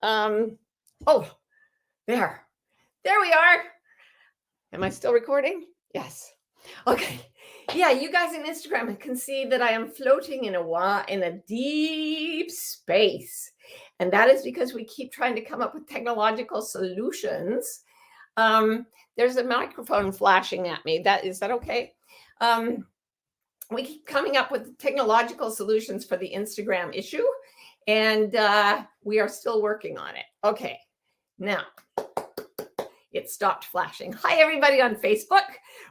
Oh, there we are. Am I still recording? Yes. Okay. Yeah, you guys on Instagram can see that I am floating in a deep space. And that is because we keep trying to come up with technological solutions. There's a microphone flashing at me. Is that okay? We keep coming up with technological solutions for the Instagram issue, and we are still working on it. Okay, now it stopped flashing. Hi, everybody on Facebook.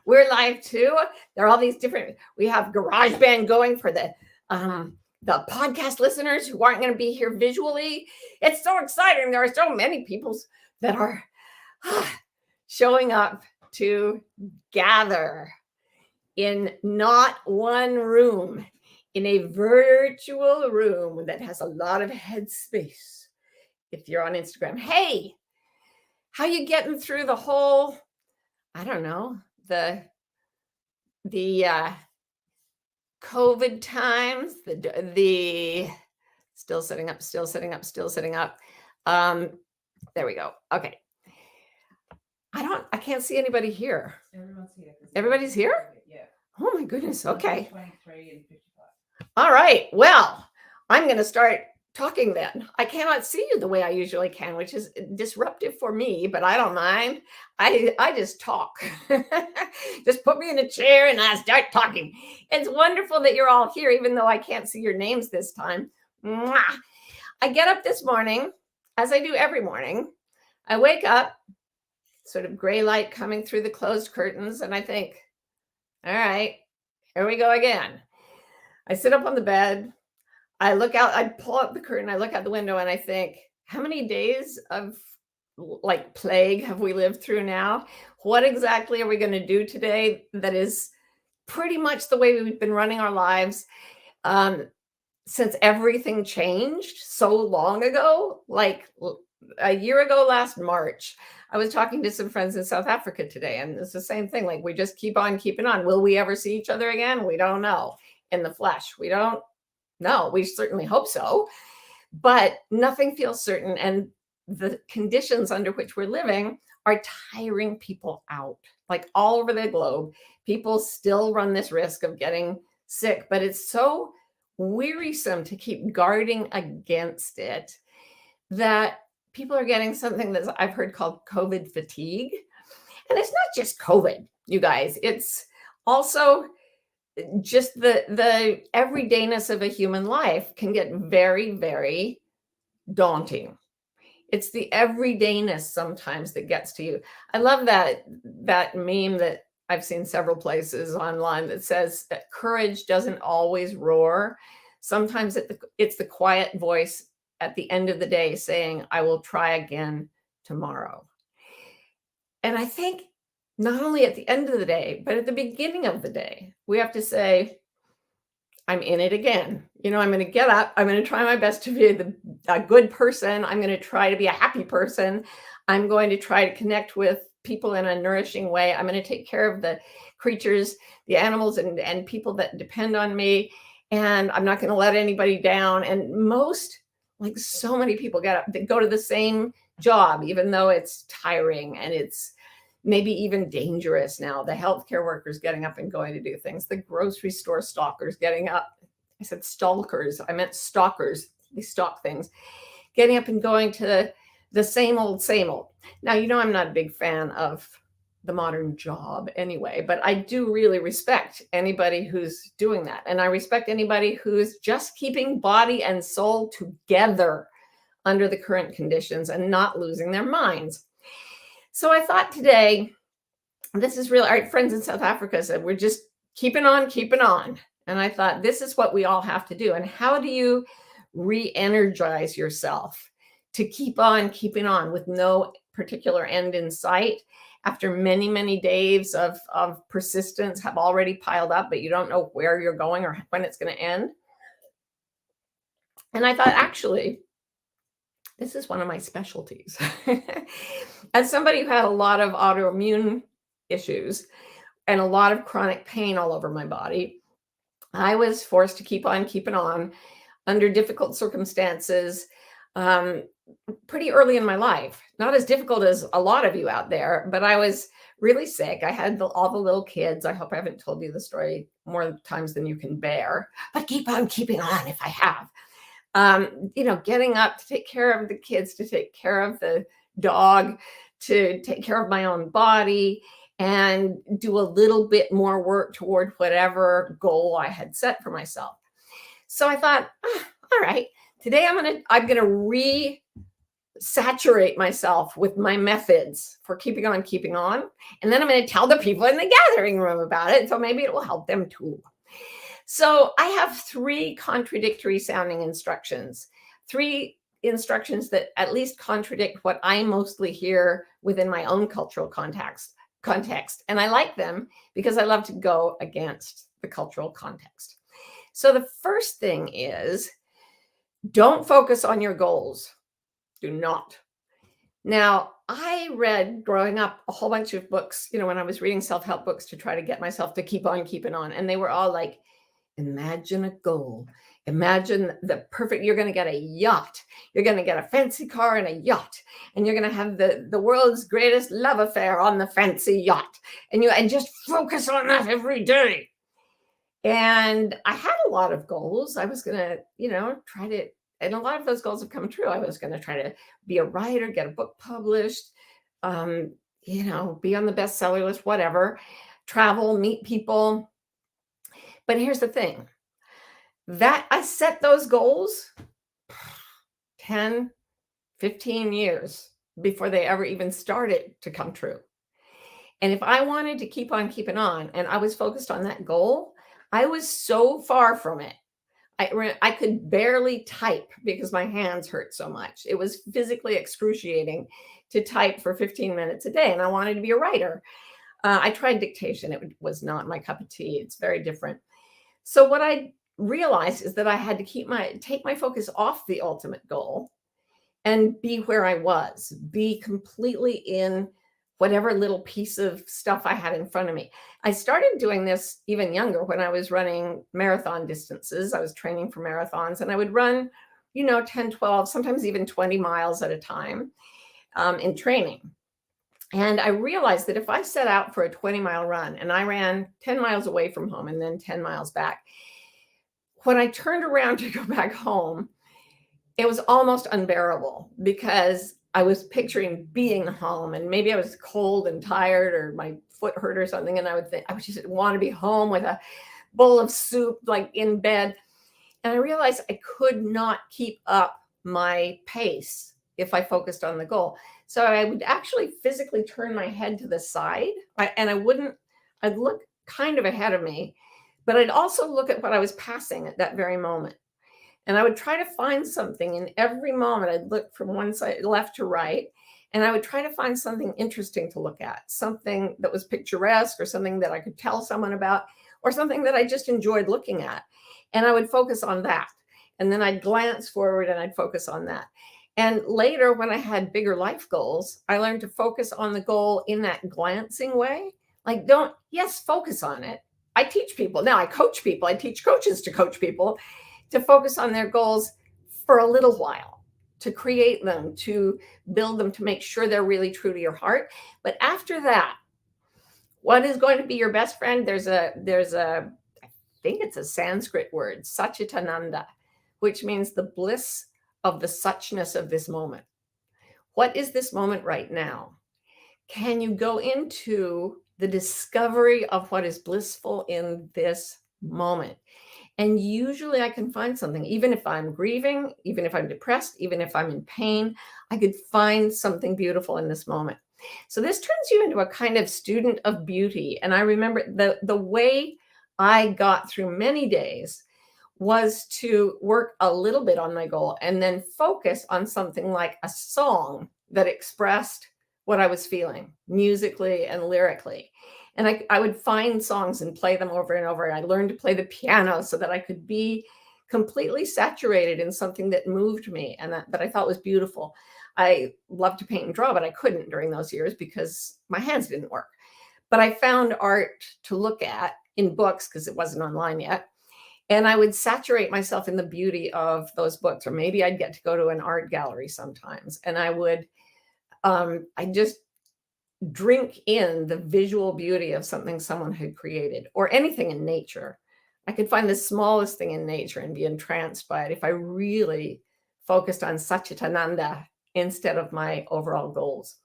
We're live too. There are all these different, we have GarageBand going for the podcast listeners who aren't going to be here visually. It's so exciting. There are so many people that are showing up to gather in not one room, in a virtual room that has a lot of headspace. If you're on Instagram, hey, how you getting through the whole, I don't know, the COVID times, the still sitting up. There we go. Okay. I can't see anybody here. Everyone's here. Everybody's here? Yeah. Oh my goodness. Okay. 23 and 55. All right. Well, I'm going to start talking then. I cannot see you the way I usually can, which is disruptive for me, but I don't mind. I just talk. Just put me in a chair and I start talking. It's wonderful that you're all here, even though I can't see your names this time. Mwah. I get up this morning, as I do every morning. I wake up, sort of gray light coming through the closed curtains, and I think, all right, here we go again. I sit up on the bed. I look out, I pull up the curtain, I look out the window, and I think, how many days of like plague have we lived through now? What exactly are we going to do today that is pretty much the way we've been running our lives since everything changed so long ago? Like a year ago last March, I was talking to some friends in South Africa today, and it's the same thing. Like, we just keep on keeping on. Will we ever see each other again? We don't know. In the flesh, we don't know. We certainly hope so, but nothing feels certain. And the conditions under which we're living are tiring people out. Like, all over the globe, people still run this risk of getting sick, but it's so wearisome to keep guarding against it that people are getting something that I've heard called COVID fatigue. And it's not just COVID, you guys. It's also just the everydayness of a human life can get very, very daunting. It's the everydayness sometimes that gets to you. I love that meme that I've seen several places online that says that courage doesn't always roar. Sometimes it's the quiet voice at the end of the day saying, I will try again tomorrow. And I think not only at the end of the day, but at the beginning of the day, we have to say, I'm in it again. I'm going to get up. I'm going to try my best to be a good person. I'm going to try to be a happy person. I'm going to try to connect with people in a nourishing way. I'm going to take care of the creatures, the animals, and people that depend on me. And I'm not going to let anybody down. And like so many people get up, they go to the same job, even though it's tiring and it's maybe even dangerous now. The healthcare workers getting up and going to do things, the grocery store stalkers getting up. I said stalkers, I meant stalkers. They stalk things, getting up and going to the same old. Now, I'm not a big fan of the modern job anyway, but I do really respect anybody who's doing that. And I respect anybody who's just keeping body and soul together under the current conditions and not losing their minds. So I thought today, this is really, our friends in South Africa said, we're just keeping on. And I thought, this is what we all have to do. And how do you re-energize yourself to keep on keeping on with no particular end in sight after many, many days of persistence have already piled up, but you don't know where you're going or when it's going to end? And I thought, actually, this is one of my specialties. As somebody who had a lot of autoimmune issues and a lot of chronic pain all over my body, I was forced to keep on keeping on under difficult circumstances, um, pretty early in my life. Not as difficult as a lot of you out there, but I was really sick. I had all the little kids. I hope I haven't told you the story more times than you can bear, but keep on keeping on if I have. Getting up to take care of the kids, to take care of the dog, to take care of my own body, and do a little bit more work toward whatever goal I had set for myself. So I thought, all right, today I'm gonna saturate myself with my methods for keeping on, and then I'm going to tell the people in the gathering room about it, so maybe it will help them too. So I have 3 contradictory sounding instructions, 3 instructions that at least contradict what I mostly hear within my own cultural context, and I like them because I love to go against the cultural context. So the first thing is, don't focus on your goals. Do not. Now, I read growing up a whole bunch of books, when I was reading self-help books to try to get myself to keep on keeping on. And they were all like, imagine a goal. Imagine you're going to get a yacht. You're going to get a fancy car and a yacht. And you're going to have the world's greatest love affair on the fancy yacht. And just focus on that every day. And I had a lot of goals. I was going to, try to, and a lot of those goals have come true. I was going to try to be a writer, get a book published, be on the bestseller list, whatever, travel, meet people. But here's the thing, that I set those goals 10, 15 years before they ever even started to come true. And if I wanted to keep on keeping on and I was focused on that goal, I was so far from it. I could barely type because my hands hurt so much. It was physically excruciating to type for 15 minutes a day, and I wanted to be a writer. I tried dictation. It was not my cup of tea. It's very different. So what I realized is that I had to take my focus off the ultimate goal and be where I was, be completely in whatever little piece of stuff I had in front of me. I started doing this even younger when I was running marathon distances. I was training for marathons, and I would run, 10, 12, sometimes even 20 miles at a time in training. And I realized that if I set out for a 20-mile run and I ran 10 miles away from home and then 10 miles back, when I turned around to go back home, it was almost unbearable because I was picturing being home, and maybe I was cold and tired or my foot hurt or something. And I would just want to be home with a bowl of soup, like in bed. And I realized I could not keep up my pace if I focused on the goal. So I would actually physically turn my head to the side, I'd look kind of ahead of me, but I'd also look at what I was passing at that very moment. And I would try to find something in every moment. I'd look from one side, left to right, and I would try to find something interesting to look at, something that was picturesque or something that I could tell someone about, or something that I just enjoyed looking at. And I would focus on that. And then I'd glance forward and I'd focus on that. And later, when I had bigger life goals, I learned to focus on the goal in that glancing way. Like, focus on it. I teach people. Now I coach people. I teach coaches to coach people to focus on their goals for a little while, to create them, to build them, to make sure they're really true to your heart. But after that, what is going to be your best friend? There's a, I think it's a Sanskrit word, Satchitananda, which means the bliss of the suchness of this moment. What is this moment right now? Can you go into the discovery of what is blissful in this moment? And usually I can find something, even if I'm grieving, even if I'm depressed, even if I'm in pain, I could find something beautiful in this moment. So this turns you into a kind of student of beauty. And I remember the way I got through many days was to work a little bit on my goal and then focus on something like a song that expressed what I was feeling musically and lyrically. And I would find songs and play them over and over. I learned to play the piano so that I could be completely saturated in something that moved me and that I thought was beautiful. I loved to paint and draw, but I couldn't during those years because my hands didn't work. But I found art to look at in books because it wasn't online yet. And I would saturate myself in the beauty of those books, or maybe I'd get to go to an art gallery sometimes, and I just drink in the visual beauty of something someone had created, or anything in nature. I could find the smallest thing in nature and be entranced by it if I really focused on Satchitananda instead of my overall goals.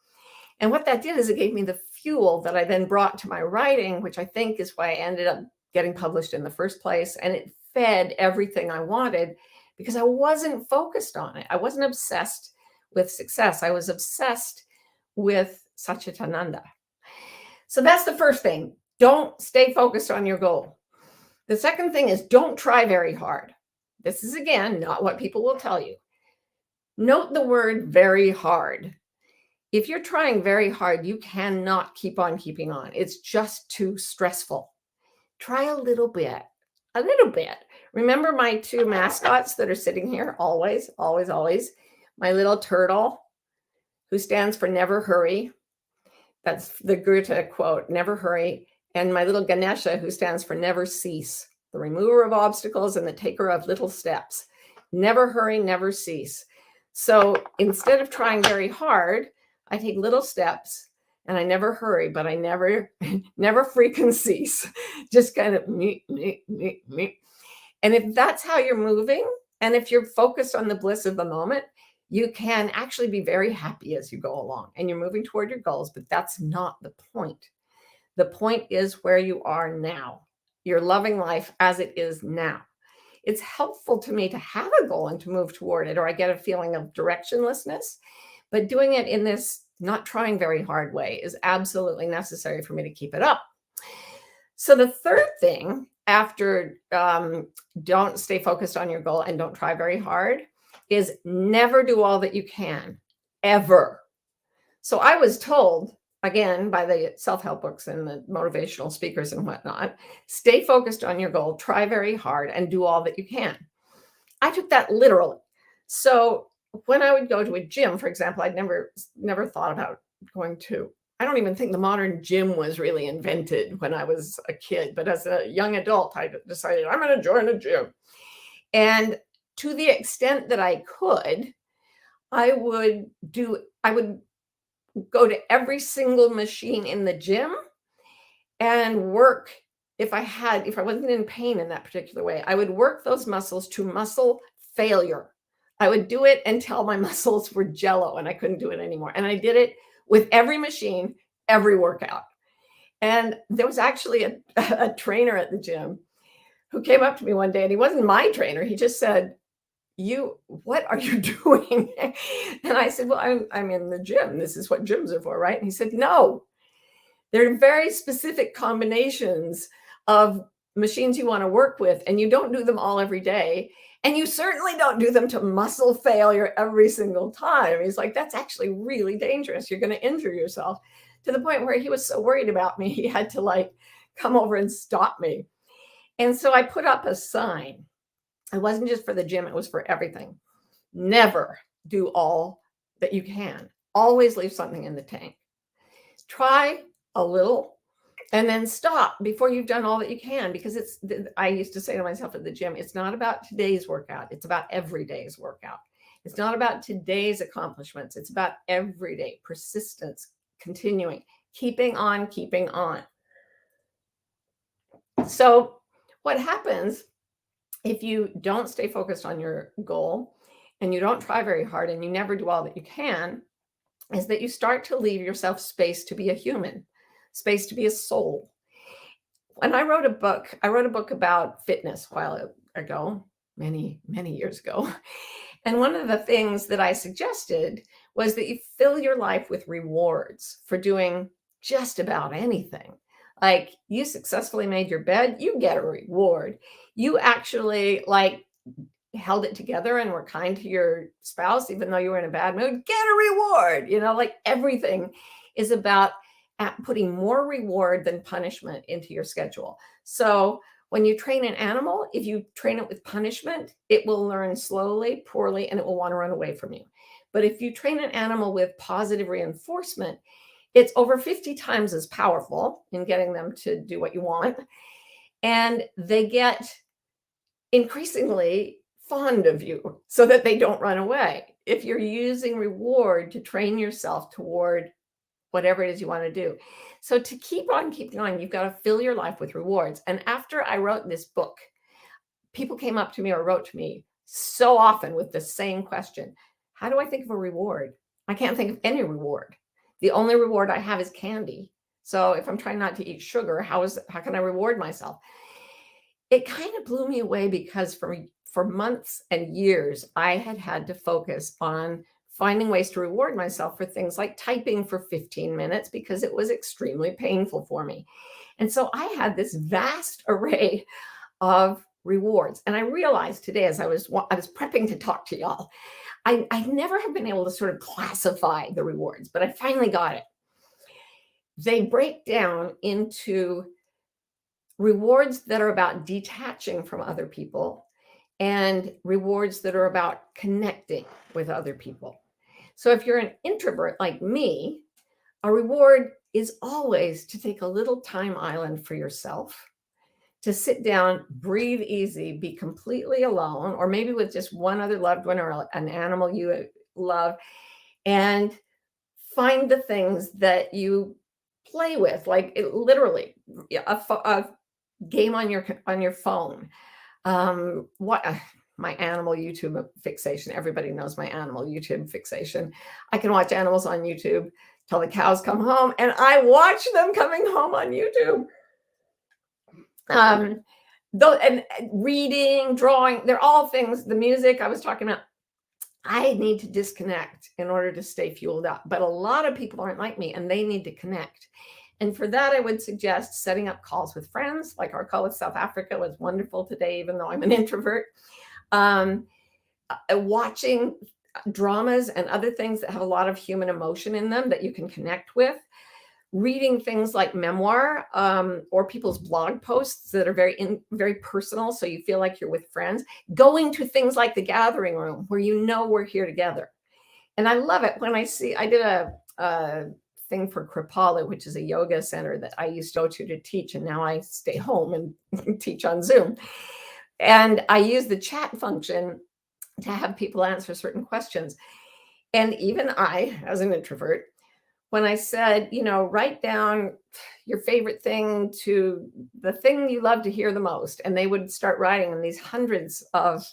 And what that did is it gave me the fuel that I then brought to my writing, which I think is why I ended up getting published in the first place. And it fed everything I wanted because I wasn't focused on it. I wasn't obsessed with success. I was obsessed with Satchitananda. So that's the first thing. Don't stay focused on your goal. The second thing is don't try very hard. This is, again, not what people will tell you. Note the word very hard. If you're trying very hard, you cannot keep on keeping on. It's just too stressful. Try a little bit, a little bit. Remember my two mascots that are sitting here always, always, always. My little turtle, who stands for never hurry. That's the Goethe quote, never hurry. And my little Ganesha, who stands for never cease, the remover of obstacles and the taker of little steps. Never hurry, never cease. So instead of trying very hard, I take little steps and I never hurry, but I never freaking cease. Just kind of me. And if that's how you're moving, and if you're focused on the bliss of the moment, you can actually be very happy as you go along and you're moving toward your goals, but that's not the point. The point is where you are now. You're loving life as it is now. It's helpful to me to have a goal and to move toward it, or I get a feeling of directionlessness, but doing it in this not trying very hard way is absolutely necessary for me to keep it up. So the third thing after don't stay focused on your goal and don't try very hard is never do all that you can, ever. So I was told, again, by the self-help books and the motivational speakers and whatnot, stay focused on your goal, try very hard, and do all that you can. I took that literally. So when I would go to a gym, for example, I'd never thought about going to, I don't even think the modern gym was really invented when I was a kid, but as a young adult, I decided I'm going to join a gym. And to the extent that I could, I would go to every single machine in the gym and work. If I wasn't in pain in that particular way, I would work those muscles to muscle failure. I would do it until my muscles were jello and I couldn't do it anymore. And I did it with every machine, every workout. And there was actually a trainer at the gym who came up to me one day, and he wasn't my trainer. He just said, what are you doing? And I said, well, I'm in the gym. This is what gyms are for, right? And he said, no, there are very specific combinations of machines you want to work with, and you don't do them all every day. And you certainly don't do them to muscle failure every single time. He's like, that's actually really dangerous. You're going to injure yourself, to the point where he was so worried about me, he had to come over and stop me. And so I put up a sign. It wasn't just for the gym, it was for everything. Never do all that you can. Always leave something in the tank. Try a little and then stop before you've done all that you can, because I used to say to myself at the gym, it's not about today's workout. It's about every day's workout. It's not about today's accomplishments. It's about every day, persistence, continuing, keeping on, keeping on. So what happens if you don't stay focused on your goal and you don't try very hard and you never do all that you can, is that you start to leave yourself space to be a human, space to be a soul. When I wrote a book about fitness a while ago, many, many years ago. And one of the things that I suggested was that you fill your life with rewards for doing just about anything. Like, you successfully made your bed, you get a reward. You actually held it together and were kind to your spouse, even though you were in a bad mood, get a reward. Everything is about putting more reward than punishment into your schedule. So when you train an animal, if you train it with punishment, it will learn slowly, poorly, and it will want to run away from you. But if you train an animal with positive reinforcement, it's over 50 times as powerful in getting them to do what you want. And they get increasingly fond of you so that they don't run away. If you're using reward to train yourself toward whatever it is you want to do. So to keep on keeping on, you've got to fill your life with rewards. And after I wrote this book, people came up to me or wrote to me so often with the same question. How do I think of a reward? I can't think of any reward. The only reward I have is candy. So if I'm trying not to eat sugar, how can I reward myself? It kind of blew me away because for months and years, I had to focus on finding ways to reward myself for things like typing for 15 minutes because it was extremely painful for me. And so I had this vast array of rewards. And I realized today, as I was prepping to talk to y'all, I never have been able to sort of classify the rewards, but I finally got it. They break down into rewards that are about detaching from other people and rewards that are about connecting with other people. So if you're an introvert like me, a reward is always to take a little time island for yourself, to sit down, breathe easy, be completely alone, or maybe with just one other loved one or an animal you love, and find the things that you play with, like literally a game on your phone. My animal YouTube fixation. Everybody knows my animal YouTube fixation. I can watch animals on YouTube till the cows come home, and I watch them coming home on YouTube. And reading, drawing, they're all things. The music I was talking about, I need to disconnect in order to stay fueled up. But a lot of people aren't like me, and they need to connect. And for that, I would suggest setting up calls with friends, like our call with South Africa was wonderful today, even though I'm an introvert. Watching dramas and other things that have a lot of human emotion in them that you can connect with. Reading things like memoir or people's blog posts that are very personal, so you feel like you're with friends. Going to things like the gathering room where you know we're here together. And I love it when I did a thing for Kripalu, which is a yoga center that I used to go to teach, and now I stay home and teach on Zoom. And I use the chat function to have people answer certain questions. And even I, as an introvert, when I said, write down your favorite thing to the thing you love to hear the most, and they would start writing in these hundreds of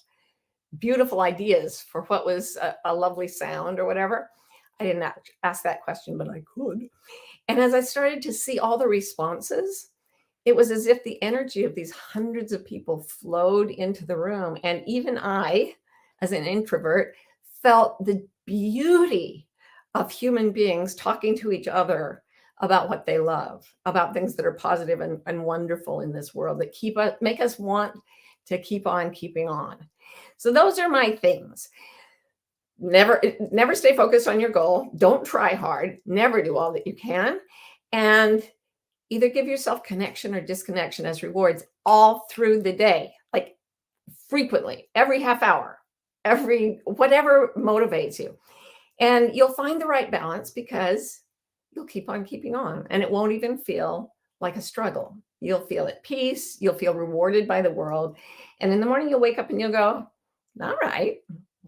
beautiful ideas for what was a lovely sound or whatever. I didn't ask that question, but I could. And as I started to see all the responses, it was as if the energy of these hundreds of people flowed into the room. And even I, as an introvert, felt the beauty of human beings talking to each other about what they love, about things that are positive and wonderful in this world that make us want to keep on keeping on. So those are my things. Never stay focused on your goal. Don't try hard. Never do all that you can. And either give yourself connection or disconnection as rewards all through the day, like frequently, every half hour, whatever motivates you. And you'll find the right balance because you'll keep on keeping on, and it won't even feel like a struggle. You'll feel at peace. You'll feel rewarded by the world. And in the morning, you'll wake up and you'll go, all right,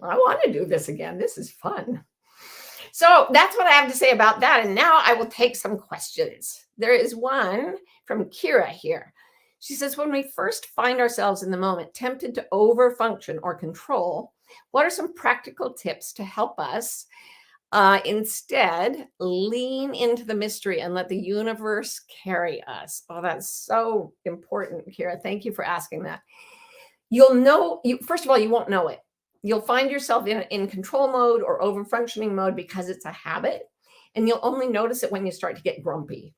I want to do this again. This is fun. So that's what I have to say about that. And now I will take some questions. There is one from Kira here. She says, when we first find ourselves in the moment, tempted to overfunction or control, what are some practical tips to help us instead lean into the mystery and let the universe carry us? Oh, that's so important, Kira. Thank you for asking that. First of all, you won't know it. You'll find yourself in control mode or over-functioning mode because it's a habit, and you'll only notice it when you start to get grumpy.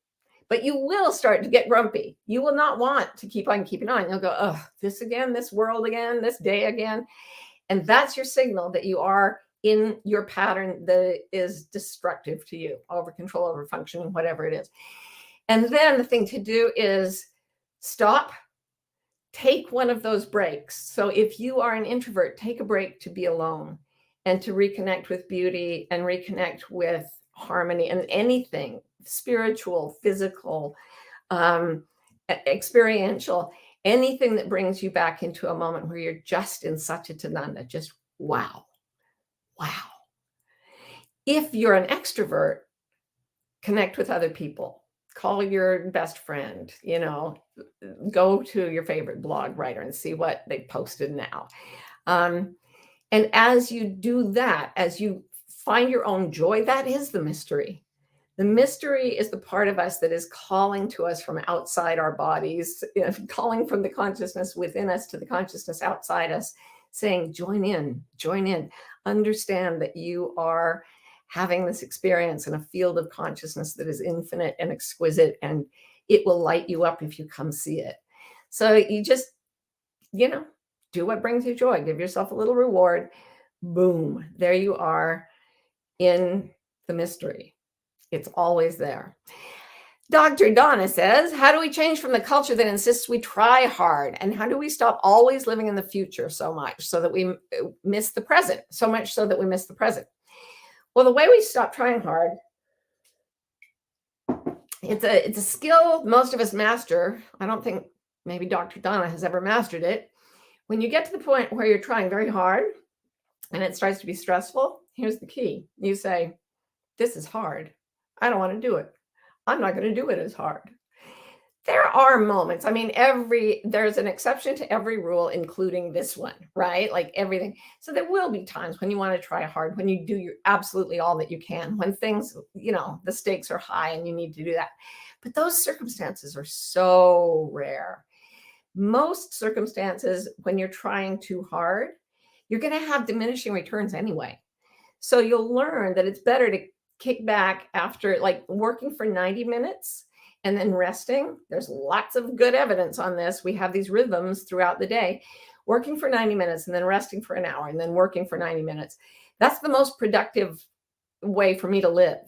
But you will start to get grumpy. You will not want to keep on keeping on. You'll go, oh, this again, this world again, this day again. And that's your signal that you are in your pattern that is destructive to you, over control, over functioning, whatever it is. And then the thing to do is stop. Take one of those breaks. So if you are an introvert, take a break to be alone and to reconnect with beauty and reconnect with harmony and anything spiritual, physical, experiential. Anything that brings you back into a moment where you're just in Satchitananda, just wow, wow. If you're an extrovert, connect with other people, call your best friend, go to your favorite blog writer and see what they posted now. And as you do that, as you find your own joy, that is the mystery. The mystery is the part of us that is calling to us from outside our bodies, calling from the consciousness within us to the consciousness outside us, saying, join in, understand that you are having this experience in a field of consciousness that is infinite and exquisite, and it will light you up if you come see it. So you just, do what brings you joy. Give yourself a little reward. Boom, there you are in the mystery. It's always there. Dr. Donna says, how do we change from the culture that insists we try hard? And how do we stop always living in the future so much so that we miss the present, so much so that we miss the present? Well, the way we stop trying hard, it's a skill most of us master. I don't think maybe Dr. Donna has ever mastered it. When you get to the point where you're trying very hard and it starts to be stressful, here's the key. You say, this is hard. I don't want to do it. I'm not going to do it as hard. There are moments. I mean, there's an exception to every rule, including this one, right? Like everything. So there will be times when you want to try hard, when you do your absolutely all that you can, when things, the stakes are high and you need to do that. But those circumstances are so rare. Most circumstances, when you're trying too hard, you're going to have diminishing returns anyway. So you'll learn that it's better to kick back after like working for 90 minutes and then resting. There's lots of good evidence on this. We have these rhythms throughout the day, working for 90 minutes and then resting for an hour and then working for 90 minutes. That's the most productive way for me to live.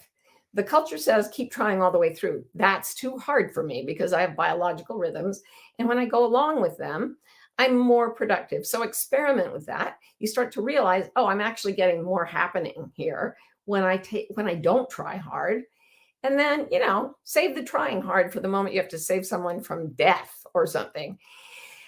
The culture says keep trying all the way through. That's too hard for me because I have biological rhythms. And when I go along with them, I'm more productive. So experiment with that. You start to realize, oh, I'm actually getting more happening here when I don't try hard. And then, save the trying hard for the moment you have to save someone from death or something.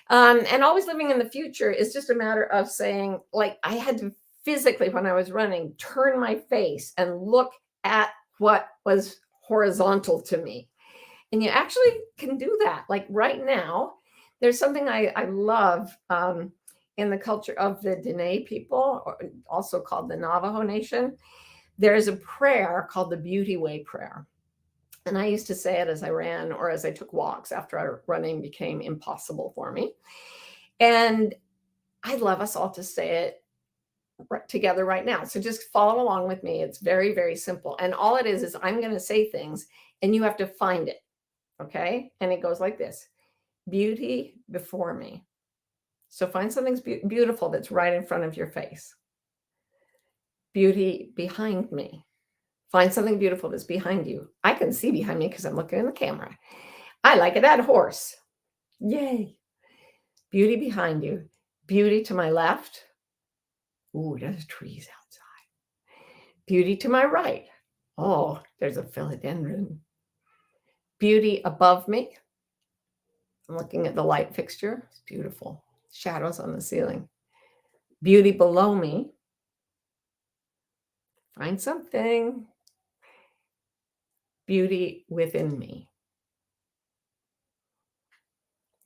And always living in the future is just a matter of saying, like, I had to physically, when I was running, turn my face and look at what was horizontal to me. And you actually can do that. Like right now, there's something I love in the culture of the Dene people, or also called the Navajo Nation. There's a prayer called the Beauty Way prayer. And I used to say it as I ran or as I took walks after running became impossible for me. And I'd love us all to say it together right now. So just follow along with me. It's very, very simple. And all it is I'm going to say things and you have to find it. Okay. And it goes like this: beauty before me. So find something beautiful that's right in front of your face. Beauty behind me. Find something beautiful that's behind you. I can see behind me because I'm looking in the camera. I like that horse. Yay. Beauty behind you. Beauty to my left. Ooh, there's trees outside. Beauty to my right. Oh, there's a philodendron. Beauty above me. I'm looking at the light fixture. It's beautiful. Shadows on the ceiling. Beauty below me. Find something. Beauty within me.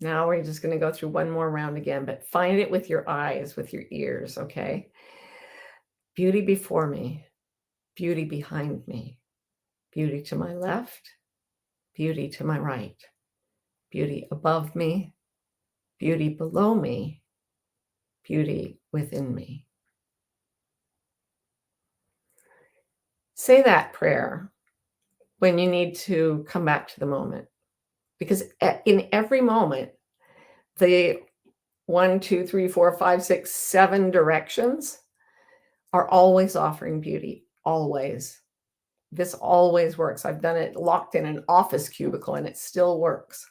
Now we're just going to go through one more round again, but find it with your eyes, with your ears, okay? Beauty before me. Beauty behind me. Beauty to my left. Beauty to my right. Beauty above me. Beauty below me. Beauty within me. Say that prayer when you need to come back to the moment. Because in every moment, the 1, 2, 3, 4, 5, 6, 7 directions are always offering beauty. Always. This always works. I've done it locked in an office cubicle and it still works.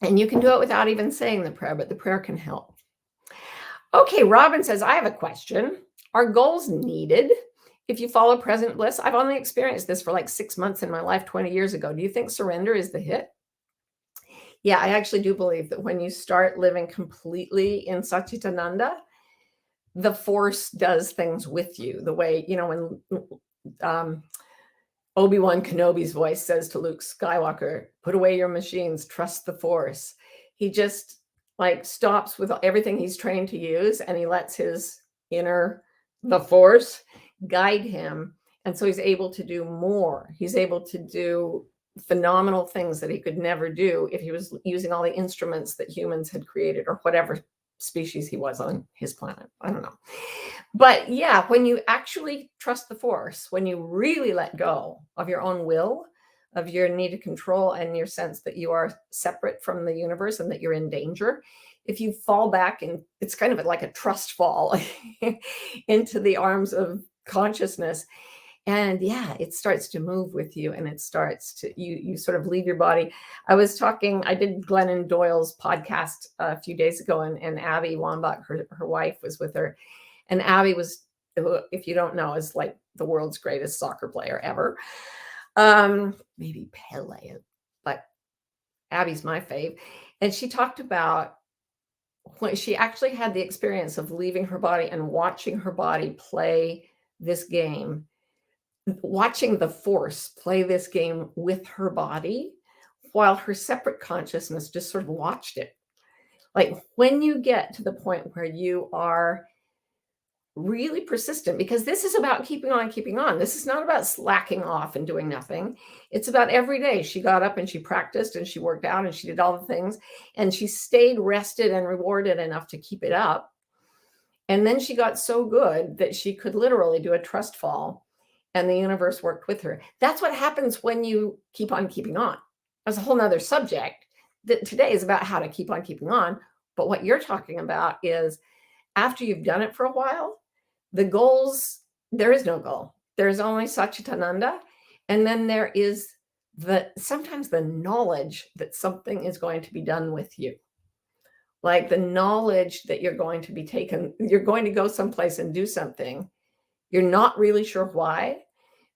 And you can do it without even saying the prayer, but the prayer can help. Okay, Robin says, I have a question. Are goals needed if you follow present bliss? I've only experienced this for like 6 months in my life 20 years ago. Do you think surrender is the hit? Yeah, I actually do believe that when you start living completely in Satchitananda, the force does things with you the way, when um, Obi-Wan Kenobi's voice says to Luke Skywalker, put away your machines, trust the force. He just like stops with everything he's trained to use and he lets his inner, the force, guide him. And so he's able to do more. He's able to do phenomenal things that he could never do if he was using all the instruments that humans had created or whatever species he was on his planet. I don't know. But yeah, when you actually trust the force, when you really let go of your own will, of your need to control and your sense that you are separate from the universe and that you're in danger, if you fall back and it's kind of like a trust fall into the arms of consciousness, and yeah, it starts to move with you and it starts to, you sort of leave your body. I did Glennon Doyle's podcast a few days ago, and Abby Wambach, her wife, was with her. And Abby was, if you don't know, is like the world's greatest soccer player ever. Maybe Pele, but Abby's my fave. And she talked about when she actually had the experience of leaving her body and watching her body play this game, watching the force play this game with her body while her separate consciousness just sort of watched it. Like when you get to the point where you are really persistent, because this is about keeping on, keeping on. This is not about slacking off and doing nothing. It's about every day she got up and she practiced and she worked out and she did all the things and she stayed rested and rewarded enough to keep it up. And then she got so good that she could literally do a trust fall and the universe worked with her. That's what happens when you keep on keeping on. That's a whole nother subject that today is about how to keep on keeping on. But what you're talking about is after you've done it for a while, the goals, there is no goal. There's only Satchitananda. And then there is sometimes the knowledge that something is going to be done with you. Like the knowledge that you're going to be taken, you're going to go someplace and do something. You're not really sure why,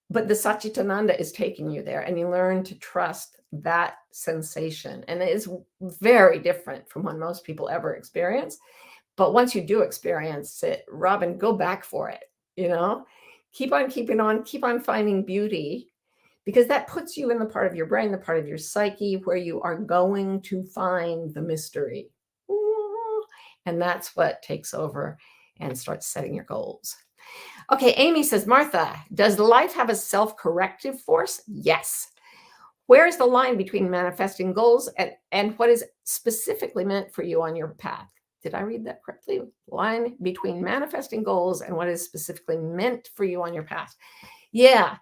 but the Satchitananda is taking you there and you learn to trust that sensation. And it is very different from what most people ever experience. But once you do experience it, Robin, go back for it, keep on keeping on, keep on finding beauty, because that puts you in the part of your brain, the part of your psyche where you are going to find the mystery. And that's what takes over and starts setting your goals. Okay, Amy says, Martha, does life have a self-corrective force? Yes. Where is the line between manifesting goals and what is specifically meant for you on your path? Did I read that correctly? Line between manifesting goals and what is specifically meant for you on your path. Yeah.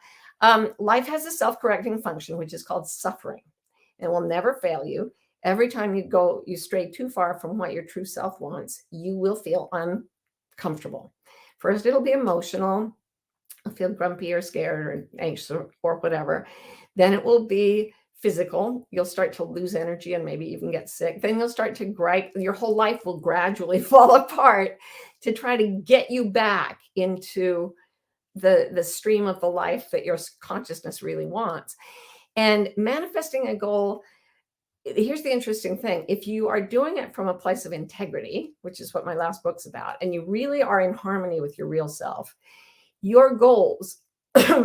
Life has a self-correcting function, which is called suffering. It will never fail you. Every time you stray too far from what your true self wants, you will feel uncomfortable. First, it'll be emotional. You'll feel grumpy or scared or anxious or whatever. Then it will be physical. You'll start to lose energy and maybe even get sick. Then you'll start to gripe. Your whole life will gradually fall apart to try to get you back into the stream of the life that your consciousness really wants. And manifesting a goal, here's the interesting thing. If you are doing it from a place of integrity, which is what my last book's about, and you really are in harmony with your real self, your goals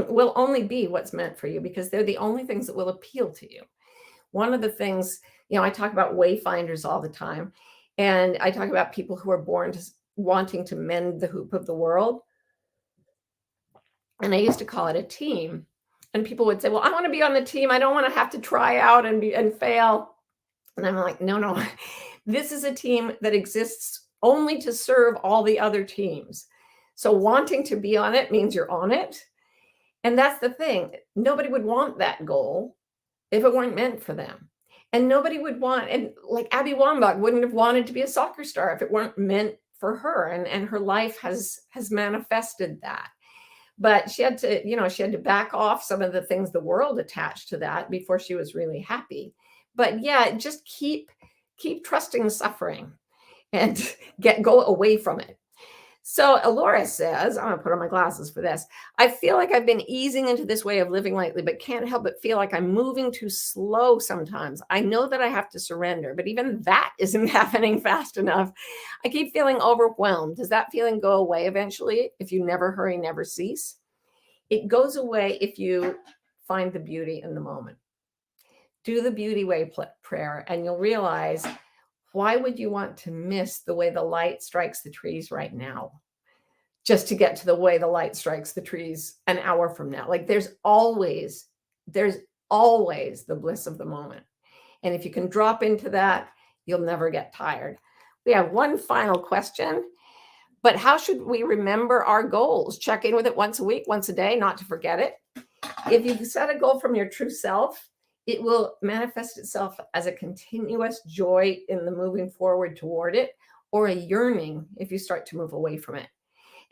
will only be what's meant for you because they're the only things that will appeal to you. One of the things, I talk about wayfinders all the time, and I talk about people who are born to wanting to mend the hoop of the world. And I used to call it a team. And people would say, well, I want to be on the team. I don't want to have to try out and fail. And I'm like, no, this is a team that exists only to serve all the other teams. So wanting to be on it means you're on it. And that's the thing. Nobody would want that goal if it weren't meant for them. And nobody would want, and like Abby Wambach wouldn't have wanted to be a soccer star if it weren't meant for her. And her life has manifested that. But she had to back off some of the things the world attached to that before she was really happy. But yeah, just keep trusting suffering and go away from it. So Alora says, I'm gonna put on my glasses for this. I feel like I've been easing into this way of living lately, but can't help but feel like I'm moving too slow sometimes. I know that I have to surrender, but even that isn't happening fast enough. I keep feeling overwhelmed. Does that feeling go away eventually if you never hurry, never cease? It goes away if you find the beauty in the moment. Do the beauty way prayer, and you'll realize, why would you want to miss the way the light strikes the trees right now, just to get to the way the light strikes the trees an hour from now? Like there's always the bliss of the moment. And if you can drop into that, you'll never get tired. We have one final question. But how should we remember our goals? Check in with it once a week, once a day, not to forget it. If you set a goal from your true self, it will manifest itself as a continuous joy in the moving forward toward it, or a yearning if you start to move away from it.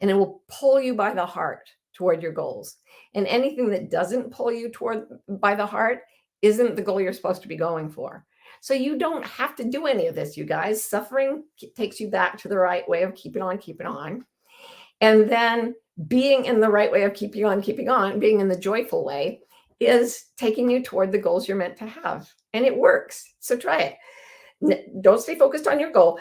And it will pull you by the heart toward your goals. And anything that doesn't pull you toward by the heart isn't the goal you're supposed to be going for. So you don't have to do any of this, you guys. Suffering takes you back to the right way of keeping on. And then being in the right way of keeping on, being in the joyful way, is taking you toward the goals you're meant to have. And it works. So try it. Don't stay focused on your goal.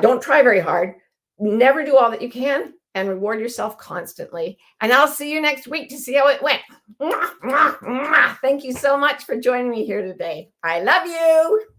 Don't try very hard. Never do all that you can, and reward yourself constantly. And I'll see you next week to see how it went. Thank you so much for joining me here today. I love you.